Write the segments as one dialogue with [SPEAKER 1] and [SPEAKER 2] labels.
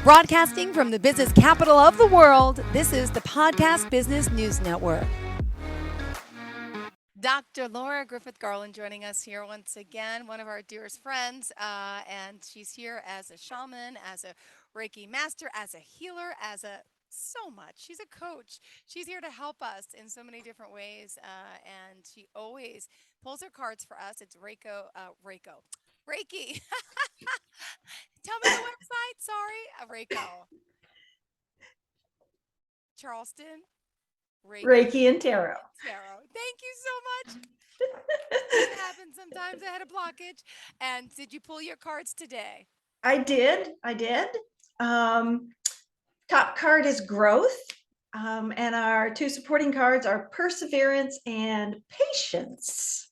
[SPEAKER 1] Broadcasting from the business capital of the world, this is the Podcast Business News Network. Dr. Laura Griffith Garland joining us here once again, one of our dearest friends, and she's here as a shaman, as a Reiki master, as a healer, as a so much. She's a coach. She's here to help us in so many different ways, and she always pulls her cards for us. It's Reiki. Tell me the website. Sorry, Reiko. Charleston.
[SPEAKER 2] Reiki and Tarot.
[SPEAKER 1] Thank you so much. It happens sometimes. I had a blockage. And did you pull your cards today?
[SPEAKER 2] I did. Top card is growth. And our two supporting cards are perseverance and patience.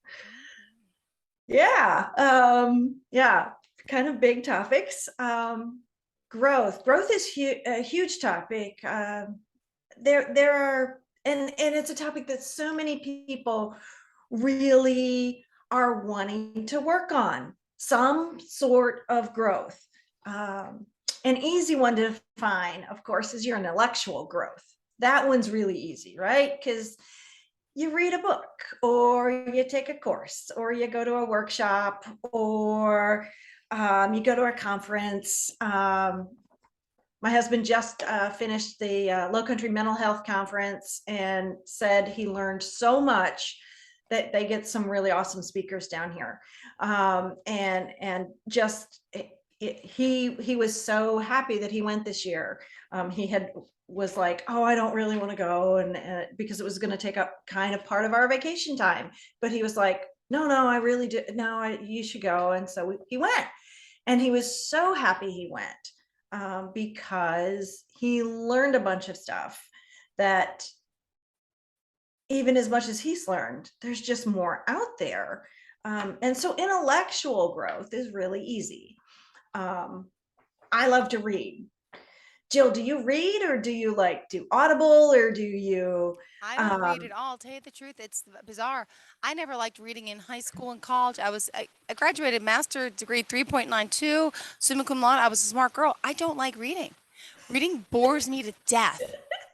[SPEAKER 2] Yeah. Kind of big topics. Growth is a huge topic. There are, and it's a topic that so many people really are wanting to work on some sort of growth. An easy one to define, of course, is your intellectual growth. That one's really easy, right? Because you read a book, or you take a course, or you go to a workshop, or you go to a conference. My husband just finished the Low Country Mental Health Conference and said he learned so much that they get some really awesome speakers down here. And just he was so happy that he went this year. He was like, oh, I don't really want to go, and because it was going to take up kind of part of our vacation time. But he was like, no, I really do. No, you should go. And so he went, and he was so happy he went, because he learned a bunch of stuff that even as much as he's learned, there's just more out there. And so intellectual growth is really easy. I love to read. Jill, do you read, or do you do Audible, or do you?
[SPEAKER 1] I don't read at all. Tell you the truth, it's bizarre. I never liked reading in high school and college. I graduated master degree 3.92, summa cum laude. I was a smart girl. I don't like reading. Reading bores me to death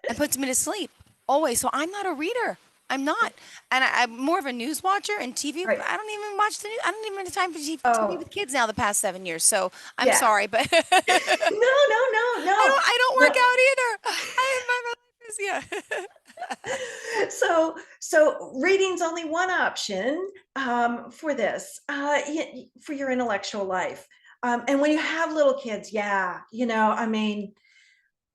[SPEAKER 1] and puts me to sleep always. So I'm not a reader. I'm not. And I'm more of a news watcher and TV.
[SPEAKER 2] Right.
[SPEAKER 1] I don't even watch the news. I don't even have time for TV
[SPEAKER 2] Oh.
[SPEAKER 1] with kids now the past 7 years. So I'm
[SPEAKER 2] Yeah.
[SPEAKER 1] sorry, but
[SPEAKER 2] No.
[SPEAKER 1] I don't work out either. My life is, yeah.
[SPEAKER 2] So reading's only one option for this, for your intellectual life. And when you have little kids, I mean,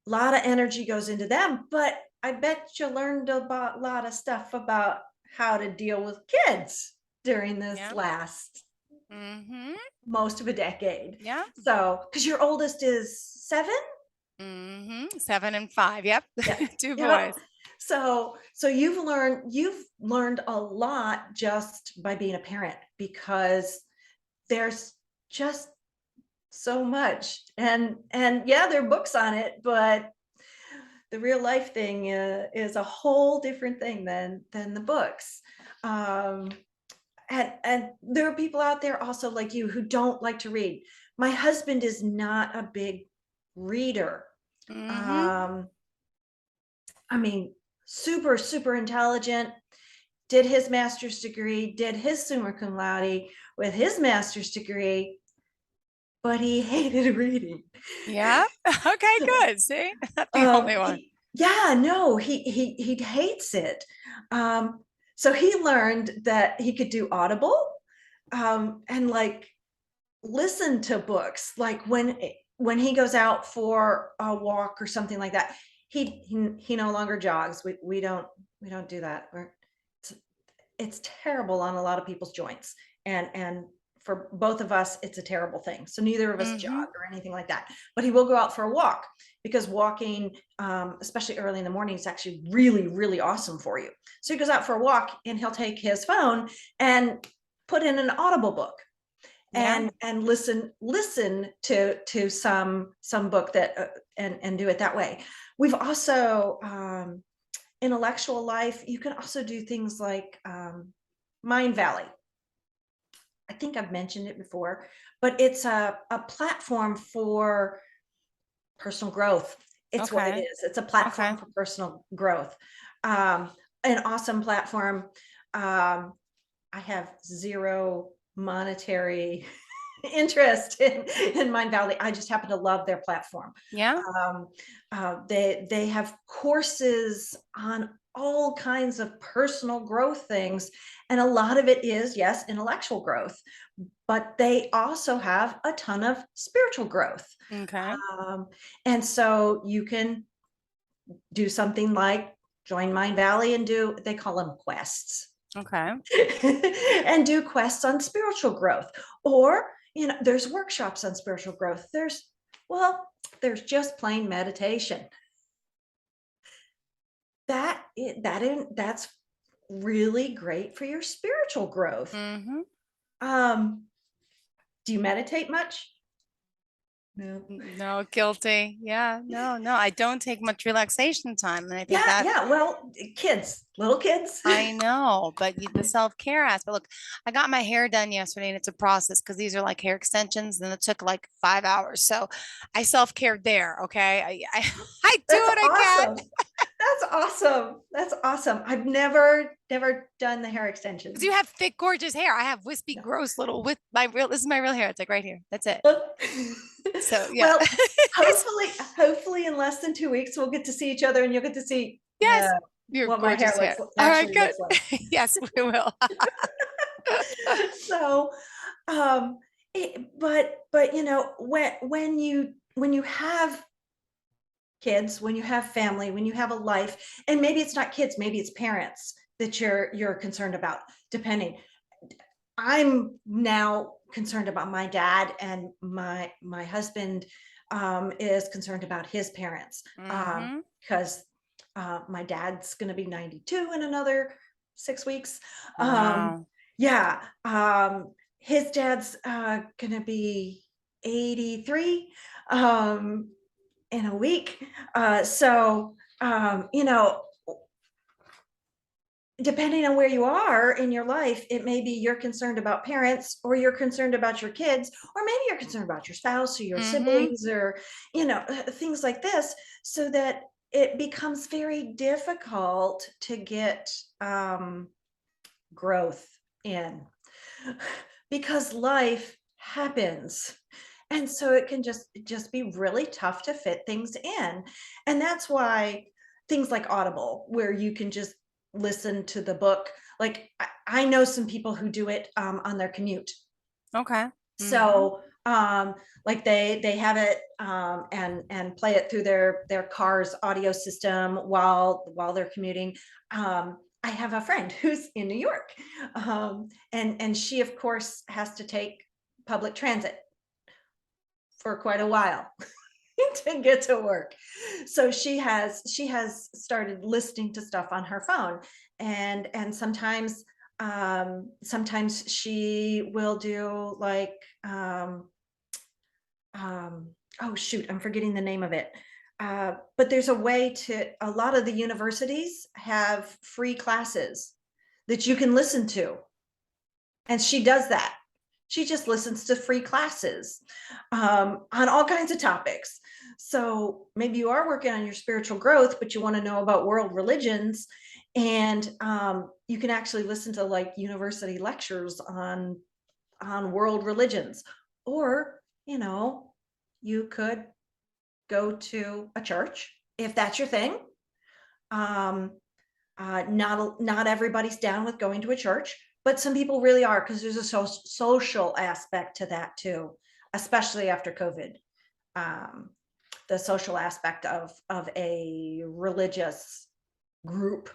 [SPEAKER 2] a lot of energy goes into them, but I bet you learned a lot of stuff about how to deal with kids during this last most of a decade.
[SPEAKER 1] Yeah.
[SPEAKER 2] So, because your oldest is 7?
[SPEAKER 1] 7 and 5. Yep.
[SPEAKER 2] Yeah.
[SPEAKER 1] 2 boys.
[SPEAKER 2] So you've learned a lot just by being a parent, because there's just so much, and there are books on it, but the real life thing is a whole different thing than the books. And there are people out there also like you who don't like to read. My husband is not a big reader. I mean, super intelligent, did his master's degree, did his summa cum laude with his master's degree, but he hated reading.
[SPEAKER 1] Yeah. Okay, good. See, not the only one.
[SPEAKER 2] He hates it. So he learned that he could do Audible, and listen to books, like when he goes out for a walk or something like that. He no longer jogs. We don't do that. It's terrible on a lot of people's joints, and for both of us, it's a terrible thing. So neither of us jog or anything like that, but he will go out for a walk, because walking, especially early in the morning, is actually really, really awesome for you. So he goes out for a walk, and he'll take his phone and put in an Audible book, and listen to some book that and do it that way. We've also intellectual life, you can also do things like Mind Valley. I think I've mentioned it before, but it's a platform for personal growth. It's what it
[SPEAKER 1] Okay.
[SPEAKER 2] is. It's a platform
[SPEAKER 1] Okay.
[SPEAKER 2] for personal growth. Um, an awesome platform. I have zero monetary interest in Mind Valley. I just happen to love their platform.
[SPEAKER 1] Yeah.
[SPEAKER 2] Um, they have courses on all kinds of personal growth things, and a lot of it is, yes, intellectual growth, but they also have a ton of spiritual growth.
[SPEAKER 1] Okay.
[SPEAKER 2] Um, and so you can do something like join Mind Valley and do, they call them quests.
[SPEAKER 1] Okay.
[SPEAKER 2] And do quests on spiritual growth. Or, there's workshops on spiritual growth. Well, there's just plain meditation. That's really great for your spiritual growth.
[SPEAKER 1] Mm-hmm.
[SPEAKER 2] Um, do you meditate much? No.
[SPEAKER 1] No, guilty. Yeah, no, no. I don't take much relaxation time. And I think
[SPEAKER 2] Yeah,
[SPEAKER 1] that
[SPEAKER 2] yeah. Well, kids, little kids.
[SPEAKER 1] I know, but the self-care aspect. Look, I got my hair done yesterday and it's a process because these are like hair extensions and it took like 5 hours. So I self-cared there. Okay. I do
[SPEAKER 2] That's
[SPEAKER 1] what I can.
[SPEAKER 2] awesome. That's awesome. That's awesome. I've never done the hair
[SPEAKER 1] Because you
[SPEAKER 2] extensions.
[SPEAKER 1] have thick, gorgeous hair. I have wispy,
[SPEAKER 2] No.
[SPEAKER 1] gross little with my real, this is my real hair. It's like right here. That's it. So yeah.
[SPEAKER 2] Well, hopefully in less than 2 weeks, we'll get to see each other and you'll get to see
[SPEAKER 1] Yes. Your
[SPEAKER 2] what my hair
[SPEAKER 1] gorgeous hair. All right,
[SPEAKER 2] actually
[SPEAKER 1] good.
[SPEAKER 2] looks like.
[SPEAKER 1] Yes, we will.
[SPEAKER 2] So, um, but when you have kids, when you have family, when you have a life, and maybe it's not kids, maybe it's parents that you're concerned about, depending. I'm now concerned about my dad, and my husband is concerned about his parents,
[SPEAKER 1] Mm-hmm.
[SPEAKER 2] because my dad's going to be 92 in another 6 weeks.
[SPEAKER 1] Wow.
[SPEAKER 2] Yeah, his dad's going to be 83 in a week. So depending on where you are in your life, it may be you're concerned about parents, or you're concerned about your kids, or maybe you're concerned about your spouse or your
[SPEAKER 1] Mm-hmm.
[SPEAKER 2] siblings, or things like this, so that it becomes very difficult to get growth in, because life happens. And so it can just be really tough to fit things in. And that's why things like Audible, where you can just listen to the book. Like I know some people who do it on their commute.
[SPEAKER 1] Okay. Mm-hmm.
[SPEAKER 2] So like they have it and play it through their car's audio system while they're commuting. I have a friend who's in New York, and she of course has to take public transit for quite a while to get to work. So she has started listening to stuff on her phone, and sometimes she will do like oh shoot, I'm forgetting the name of it. But there's a way to, a lot of the universities have free classes that you can listen to. And she does that. She just listens to free classes on all kinds of topics. So maybe you are working on your spiritual growth, but you want to know about world religions. And you can actually listen to like university lectures on world religions. Or, you could go to a church if that's your thing. Not everybody's down with going to a church, but some people really are, because there's a social aspect to that too, especially after COVID. Um, the social aspect of a religious group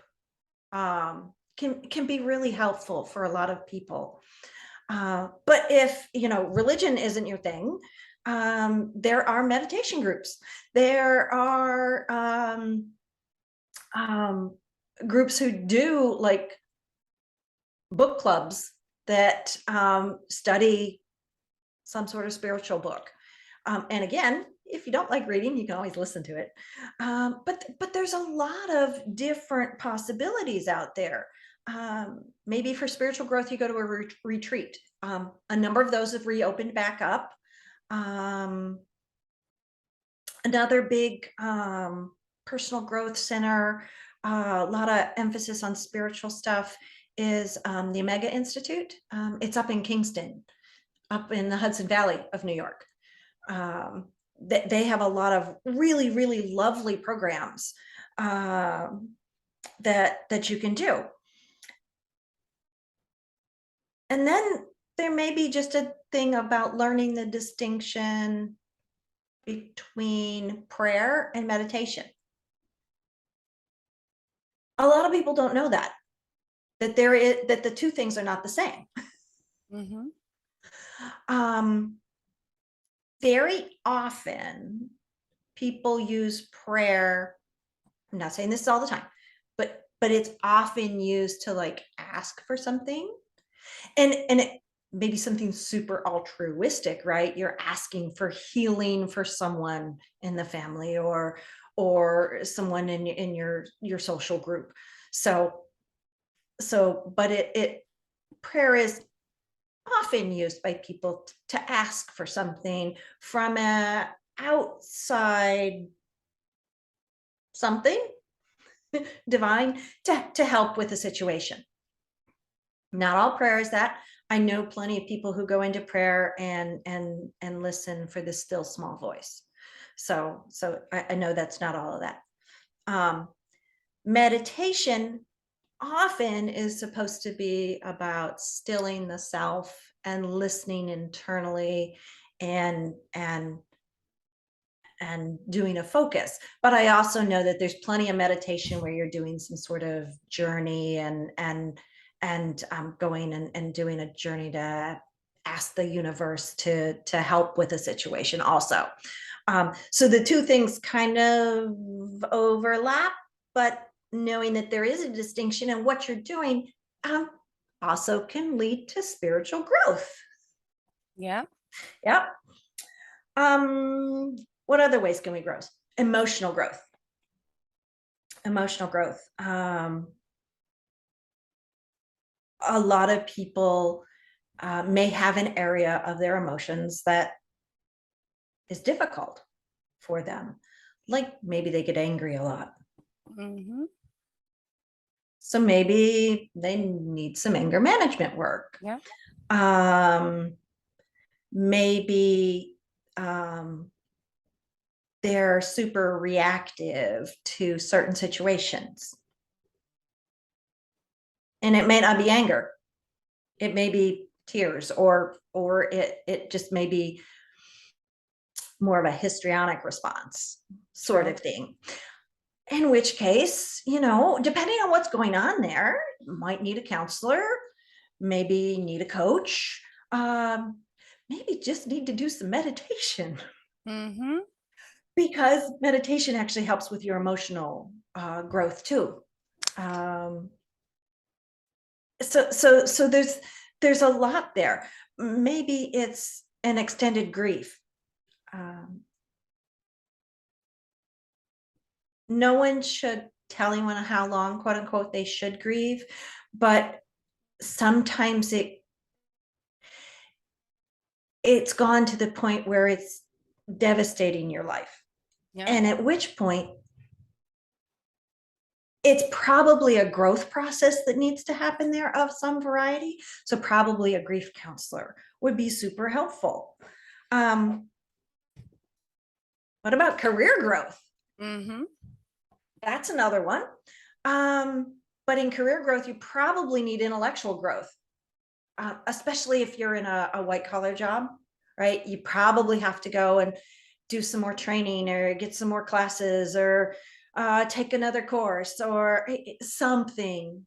[SPEAKER 2] can be really helpful for a lot of people. But if religion isn't your thing, there are meditation groups. There are um, groups who do like book clubs that study some sort of spiritual book. And again, if you don't like reading, you can always listen to it. But there's a lot of different possibilities out there. Maybe for spiritual growth, you go to a retreat. A number of those have reopened back up. Um, Another big personal growth center, a lot of emphasis on spiritual stuff, is the Omega Institute. It's up in Kingston, up in the Hudson Valley of New York. They have a lot of really, really lovely programs that you can do. And then there may be just a thing about learning the distinction between prayer and meditation. A lot of people don't know that that the two things are not the same.
[SPEAKER 1] Mm-hmm.
[SPEAKER 2] Very often people use prayer, I'm not saying this all the time, but it's often used to like ask for something, and it maybe something super altruistic, right? You're asking for healing for someone in the family, or someone in your social group. But it prayer is often used by people to ask for something from a outside something divine to help with a situation. Not all prayer is that. I know plenty of people who go into prayer and listen for the still small voice. So I know that's not all of that. Meditation often is supposed to be about stilling the self and listening internally and doing a focus. But I also know that there's plenty of meditation where you're doing some sort of journey and going and doing a journey to ask the universe to help with a situation also. So the two things kind of overlap, but knowing that there is a distinction and what you're doing also can lead to spiritual growth.
[SPEAKER 1] Yeah.
[SPEAKER 2] Yep. What other ways can we grow? Emotional growth. Emotional growth. A lot of people may have an area of their emotions that is difficult for them. Like maybe they get angry a lot.
[SPEAKER 1] Mm-hmm.
[SPEAKER 2] So maybe they need some anger management work.
[SPEAKER 1] Yeah.
[SPEAKER 2] Maybe they're super reactive to certain situations. And it may not be anger. It may be tears, or it just may be more of a histrionic response sort
[SPEAKER 1] True.
[SPEAKER 2] of thing. In which case, depending on what's going on there, you might need a counselor, maybe need a coach, maybe just need to do some meditation.
[SPEAKER 1] Mm-hmm.
[SPEAKER 2] Because meditation actually helps with your emotional growth too. So there's a lot there. Maybe it's an extended grief. No one should tell anyone how long, quote unquote, they should grieve, but sometimes it's gone to the point where it's devastating your life.
[SPEAKER 1] Yeah.
[SPEAKER 2] And at which point it's probably a growth process that needs to happen there of some variety. So probably a grief counselor would be super helpful. What about career growth?
[SPEAKER 1] Mm-hmm.
[SPEAKER 2] That's another one. But in career growth, you probably need intellectual growth, especially if you're in a white collar job, right? You probably have to go and do some more training or get some more classes or take another course or something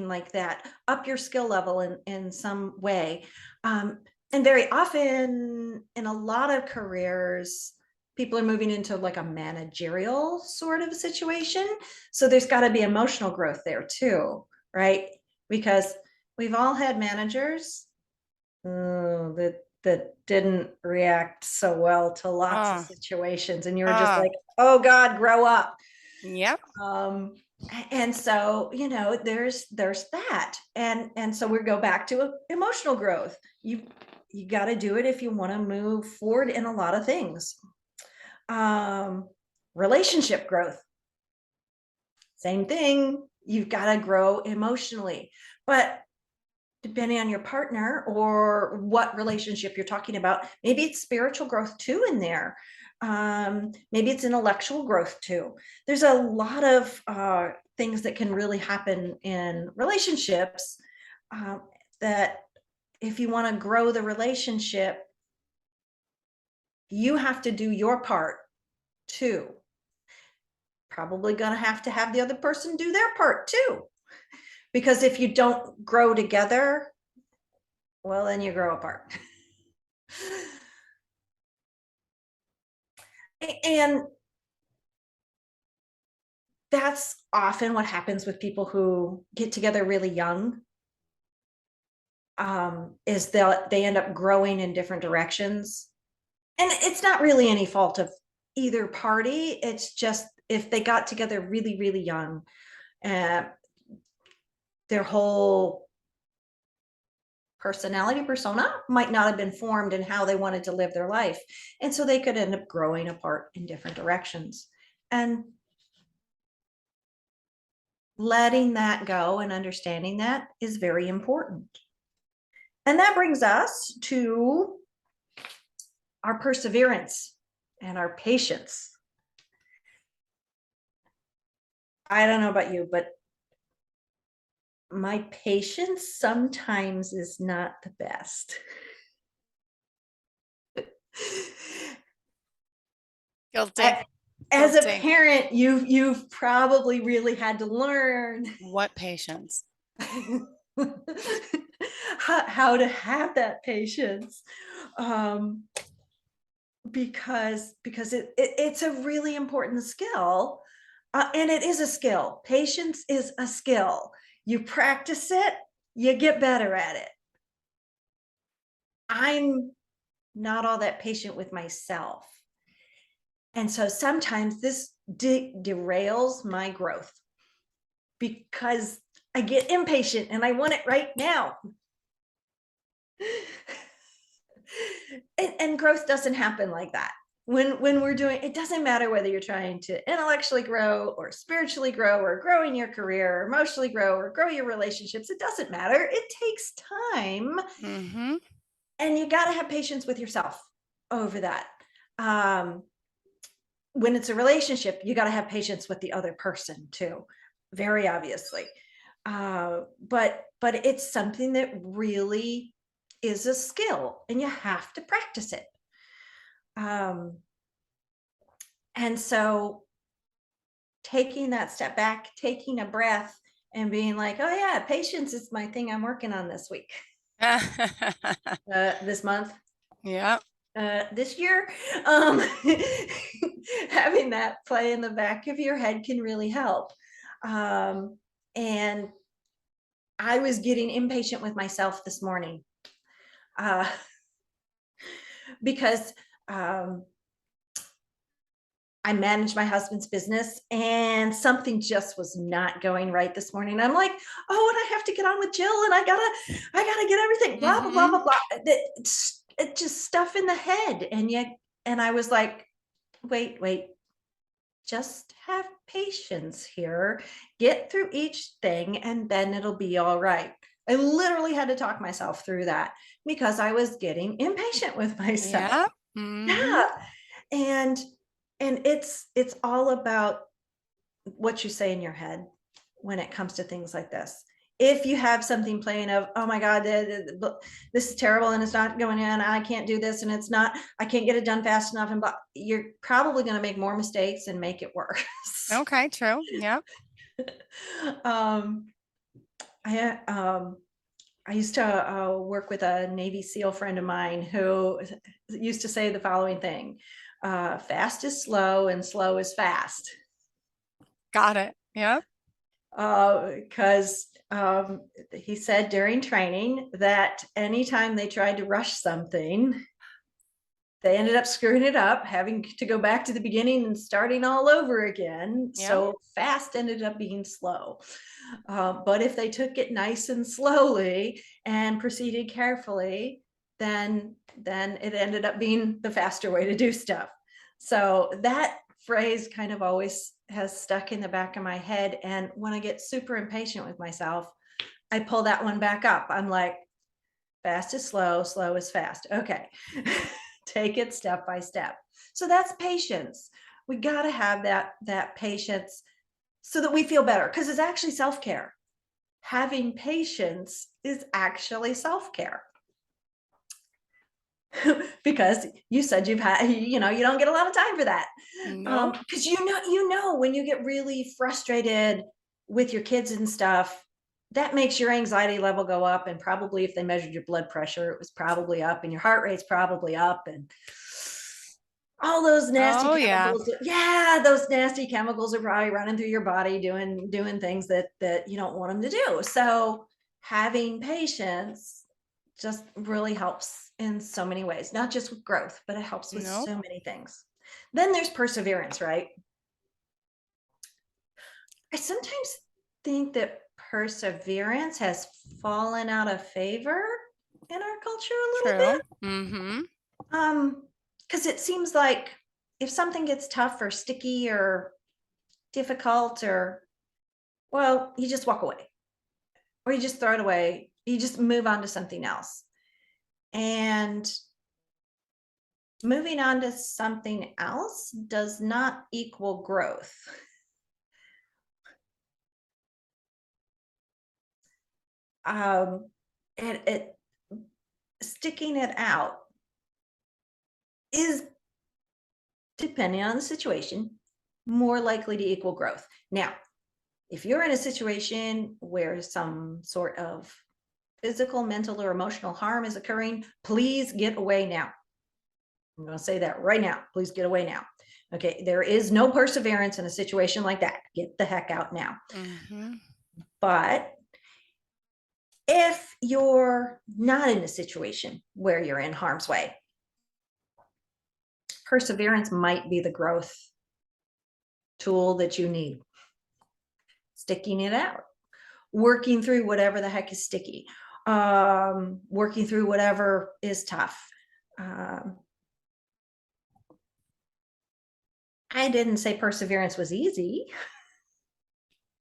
[SPEAKER 2] like that. Up your skill level in some way. And very often in a lot of careers, people are moving into like a managerial sort of situation. So there's got to be emotional growth there too, right? Because we've all had managers that didn't react so well to lots of situations, and you were just like, oh God, grow up.
[SPEAKER 1] Yep.
[SPEAKER 2] And so there's that, and so we go back to emotional growth. You got to do it if you want to move forward in a lot of things. Relationship growth, same thing. You've got to grow emotionally, but depending on your partner or what relationship you're talking about, maybe it's spiritual growth too in there. Maybe it's intellectual growth too. There's a lot of things that can really happen in relationships that if you want to grow the relationship, you have to do your part too. Probably going to have the other person do their part too. Because if you don't grow together, well, then you grow apart. And that's often what happens with people who get together really young, is they end up growing in different directions. And it's not really any fault of either party. It's just if they got together really, really young, their whole persona might not have been formed in how they wanted to live their life. And so they could end up growing apart in different directions. And letting that go and understanding that is very important. And that brings us to our perseverance and our patience. I don't know about you, but my patience sometimes is not the best.
[SPEAKER 1] Guilty.
[SPEAKER 2] As a
[SPEAKER 1] Guilty.
[SPEAKER 2] parent, you've probably really had to learn
[SPEAKER 1] What patience?
[SPEAKER 2] how to have that patience, because it's a really important skill, and it is a skill. Patience is a skill. You practice it, you get better at it. I'm not all that patient with myself, and so sometimes this derails my growth because I get impatient and I want it right now. And growth doesn't happen like that. When we're doing, it doesn't matter whether you're trying to intellectually grow or spiritually grow or growing your career or emotionally grow or grow your relationships. It doesn't matter. It takes time.
[SPEAKER 1] Mm-hmm.
[SPEAKER 2] And you got to have patience with yourself over that. When it's a relationship, you got to have patience with the other person too, very obviously. But it's something that really is a skill and you have to practice it. And so taking that step back, taking a breath and being like, oh yeah, patience is my thing I'm working on this week, this month,
[SPEAKER 1] Yeah.
[SPEAKER 2] this year. Having that play in the back of your head can really help. And I was getting impatient with myself this morning, because I manage my husband's business and something just was not going right this morning. I'm like, oh, and I have to get on with Jill and I gotta get everything, blah, blah, blah,
[SPEAKER 1] Mm-hmm.
[SPEAKER 2] blah, blah. It's just stuff in the head. And I was like, wait, just have patience here, get through each thing and then it'll be all right. I literally had to talk myself through that because I was getting impatient with myself.
[SPEAKER 1] Yeah. Mm-hmm.
[SPEAKER 2] Yeah. And it's all about what you say in your head when it comes to things like this. If you have something playing of, oh my God, this is terrible and it's not going in, I can't do this and it's not, I can't get it done fast enough, and you're probably going to make more mistakes and make it worse.
[SPEAKER 1] Okay, true. Yeah.
[SPEAKER 2] um, I used to work with a Navy SEAL friend of mine who used to say the following thing: fast is slow and slow is fast.
[SPEAKER 1] Got it. Yeah.
[SPEAKER 2] Because he said during training that anytime they tried to rush something, they ended up screwing it up, having to go back to the beginning and starting all over again.
[SPEAKER 1] Yeah.
[SPEAKER 2] So fast ended up being slow. But if they took it nice and slowly and proceeded carefully, then it ended up being the faster way to do stuff. So that phrase kind of always has stuck in the back of my head. And when I get super impatient with myself, I pull that one back up. I'm like, fast is slow, slow is fast. Okay. Take it step by step. So that's patience. We got to have that patience so that we feel better, because it's actually self-care. Having patience is actually self-care. Because you said you've had, you don't get a lot of time for that.
[SPEAKER 1] Nope.
[SPEAKER 2] Because when you get really frustrated with your kids and stuff, that makes your anxiety level go up. And probably if they measured your blood pressure, it was probably up, and your heart rate's probably up, and all those nasty chemicals. Yeah, those nasty chemicals are probably running through your body, doing things that you don't want them to do. So having patience just really helps in so many ways, not just with growth, but it helps with
[SPEAKER 1] Nope.
[SPEAKER 2] so many things. Then there's perseverance, right? I sometimes think that perseverance has fallen out of favor in our culture a little
[SPEAKER 1] True.
[SPEAKER 2] bit.
[SPEAKER 1] Mm-hmm.
[SPEAKER 2] Because it seems like if something gets tough or sticky or difficult, or, well, you just walk away, or you just throw it away, you just move on to something else. And moving on to something else does not equal growth. And sticking it out is, depending on the situation, more likely to equal growth. Now, if you're in a situation where some sort of physical, mental, or emotional harm is occurring, please get away now. I'm going to say that right now. Please get away now. Okay, there is no perseverance in a situation like that. Get the heck out now.
[SPEAKER 1] Mm-hmm.
[SPEAKER 2] But if you're not in a situation where you're in harm's way, perseverance might be the growth tool that you need. Sticking it out, working through whatever the heck is sticky, working through whatever is tough. I didn't say perseverance was easy.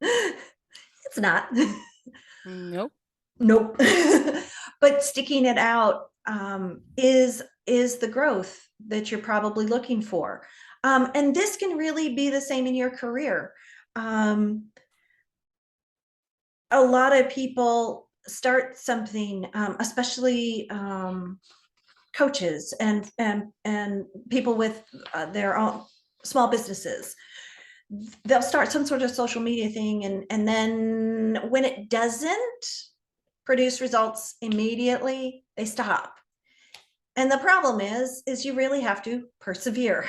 [SPEAKER 2] It's not.
[SPEAKER 1] Nope.
[SPEAKER 2] Nope. But sticking it out is the growth that you're probably looking for. And this can really be the same in your career. A lot of people start something, especially coaches and people with their own small businesses. They'll start some sort of social media thing, and then when it doesn't produce results immediately, they stop. And the problem is you really have to persevere.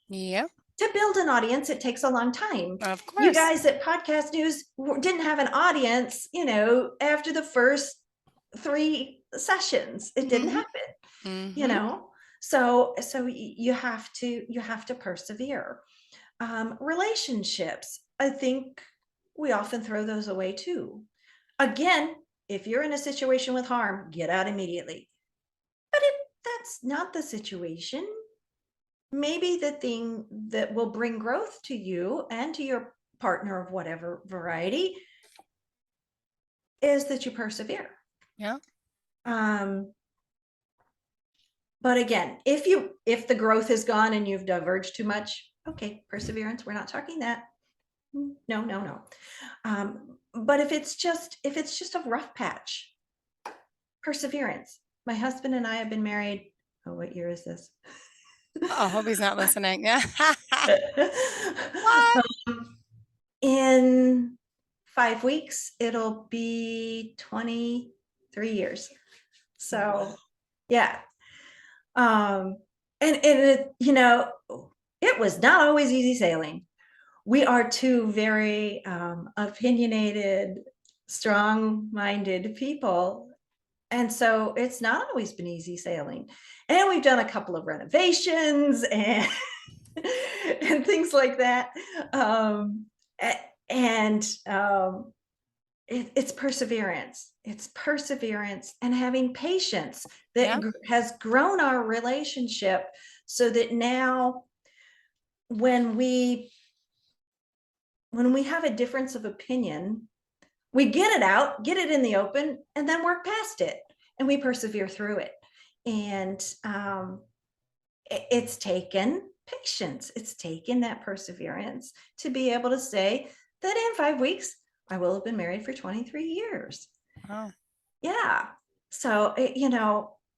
[SPEAKER 1] Yep.
[SPEAKER 2] To build an audience, it takes a long time.
[SPEAKER 1] Of course.
[SPEAKER 2] You guys at Podcast News didn't have an audience, after the first 3 sessions. It didn't happen.
[SPEAKER 1] Mm-hmm.
[SPEAKER 2] So you have to persevere. Relationships, I think we often throw those away too. Again, if you're in a situation with harm, get out immediately. But if that's not the situation, maybe the thing that will bring growth to you and to your partner of whatever variety is that you persevere.
[SPEAKER 1] Yeah.
[SPEAKER 2] But again, if the growth is gone and you've diverged too much, okay, perseverance, we're not talking that. No. But if it's just a rough patch, perseverance. My husband and I have been married. Oh, what year is this?
[SPEAKER 1] I hope he's not listening. Yeah. What?
[SPEAKER 2] In 5 weeks, it'll be 23 years. So, yeah. And it, it was not always easy sailing. We are two very opinionated, strong-minded people. And so it's not always been easy sailing. And we've done a couple of renovations and and things like that. And it's perseverance. It's perseverance and having patience that
[SPEAKER 1] Yeah.
[SPEAKER 2] has grown our relationship so that now when we have a difference of opinion, we get it out, get it in the open, and then work past it, and we persevere through it. And it's taken patience. It's taken that perseverance to be able to say that in 5 weeks, I will have been married for 23 years.
[SPEAKER 1] Oh.
[SPEAKER 2] Yeah. So,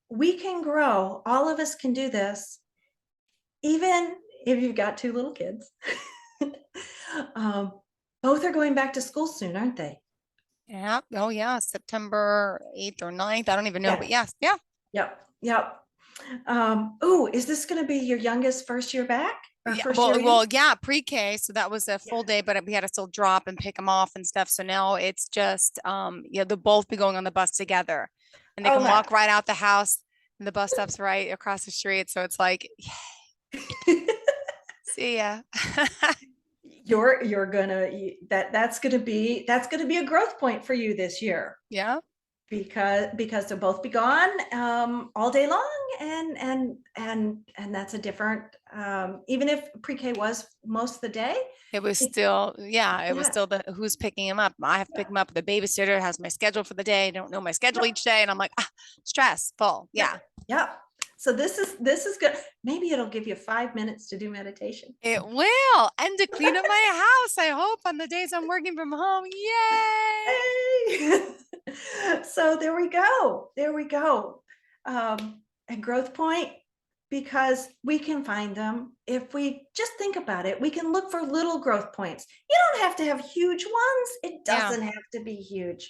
[SPEAKER 2] we can grow. All of us can do this, even if you've got 2 little kids. Both are going back to school soon, aren't they?
[SPEAKER 1] Yeah. Oh, yeah. September 8th or 9th. I don't even know,
[SPEAKER 2] Yeah.
[SPEAKER 1] but yes. Yeah.
[SPEAKER 2] Yep. Oh, is this going to be your youngest first year back? Or
[SPEAKER 1] Yeah,
[SPEAKER 2] first year in?
[SPEAKER 1] yeah, pre-K. So that was a full day, but we had to still drop and pick them off and stuff. So now it's just, they'll both be going on the bus together, and they
[SPEAKER 2] Oh,
[SPEAKER 1] can
[SPEAKER 2] my.
[SPEAKER 1] walk right out the house, and the bus stop's right across the street. So it's like, see ya.
[SPEAKER 2] You're gonna that's gonna be a growth point for you this year.
[SPEAKER 1] Yeah.
[SPEAKER 2] Because they'll both be gone all day long, and that's a different, even if pre-K was most of the day,
[SPEAKER 1] It was still, it was still who's picking him up. I have to pick him up. The babysitter has my schedule for the day. I don't know my schedule each day. And I'm like, stressful. Yeah.
[SPEAKER 2] So this is good. Maybe it'll give you 5 minutes to do meditation.
[SPEAKER 1] It will. And to clean up my house, I hope, on the days I'm working from home. Yay.
[SPEAKER 2] Hey. So there we go. A growth point, because we can find them. If we just think about it, we can look for little growth points. You don't have to have huge ones. It doesn't have to be huge,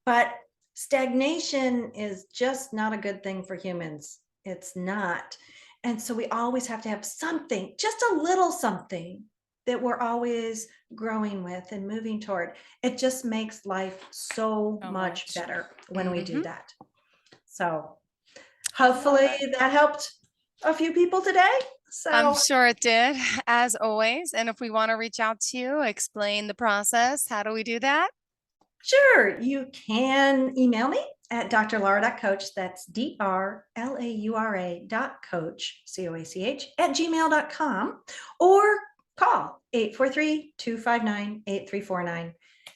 [SPEAKER 2] but stagnation is just not a good thing for humans. It's not. And so we always have to have something, just a little something, that we're always growing with and moving toward. It just makes life so much better when we do that. So hopefully that helped a few people today. So
[SPEAKER 1] I'm sure it did, as always. And if we want to reach out to you, explain the process, how do we do that?
[SPEAKER 2] Sure. You can email me at drlaura.coach. That's drlaura.coach, COACH, @gmail.com, or call 843-259-8349.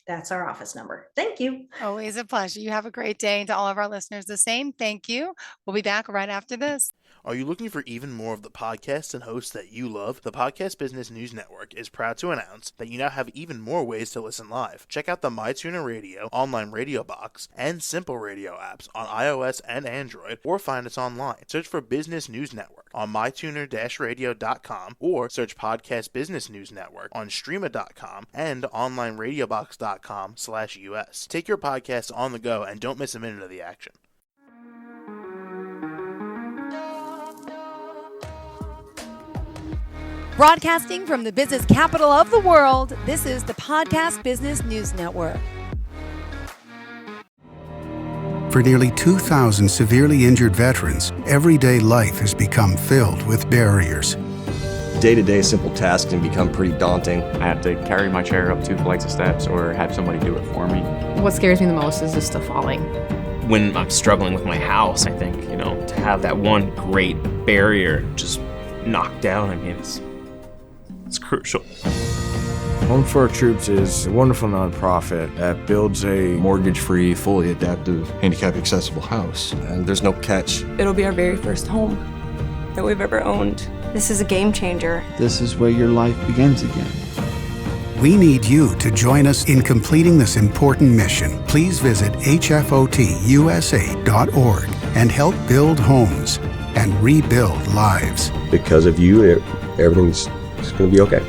[SPEAKER 2] That's our office number. Thank you.
[SPEAKER 1] Always a pleasure. You have a great day. And to all of our listeners, the same. Thank you. We'll be back right after this.
[SPEAKER 3] Are you looking for even more of the podcasts and hosts that you love? The Podcast Business News Network is proud to announce that you now have even more ways to listen live. Check out the MyTuner Radio, online radio box, and Simple Radio apps on iOS and Android, or find us online. Search for Business News Network on mytuner-radio.com, or search Podcast Business News Network on streama.com and onlineradiobox.com/US. Take your podcast on the go and don't miss a minute of the action.
[SPEAKER 4] Broadcasting from the business capital of the world, this is the Podcast Business News Network.
[SPEAKER 5] For nearly 2,000 severely injured veterans, everyday life has become filled with barriers.
[SPEAKER 6] Day-to-day simple tasks can become pretty daunting.
[SPEAKER 7] I have to carry my chair up 2 flights of steps or have somebody do it for me.
[SPEAKER 8] What scares me the most is just the falling.
[SPEAKER 9] When I'm struggling with my house, I think, to have that one great barrier just knocked down, it's crucial.
[SPEAKER 10] Home for Our Troops is a wonderful nonprofit that builds a
[SPEAKER 6] mortgage-free, fully adaptive, handicap-accessible house. And there's no catch.
[SPEAKER 11] It'll be our very first home that we've ever owned. This is a game changer.
[SPEAKER 12] This is where your life begins again.
[SPEAKER 5] We need you to join us in completing this important mission. Please visit hfotusa.org and help build homes and rebuild lives.
[SPEAKER 6] Because of you, everything's going to be okay.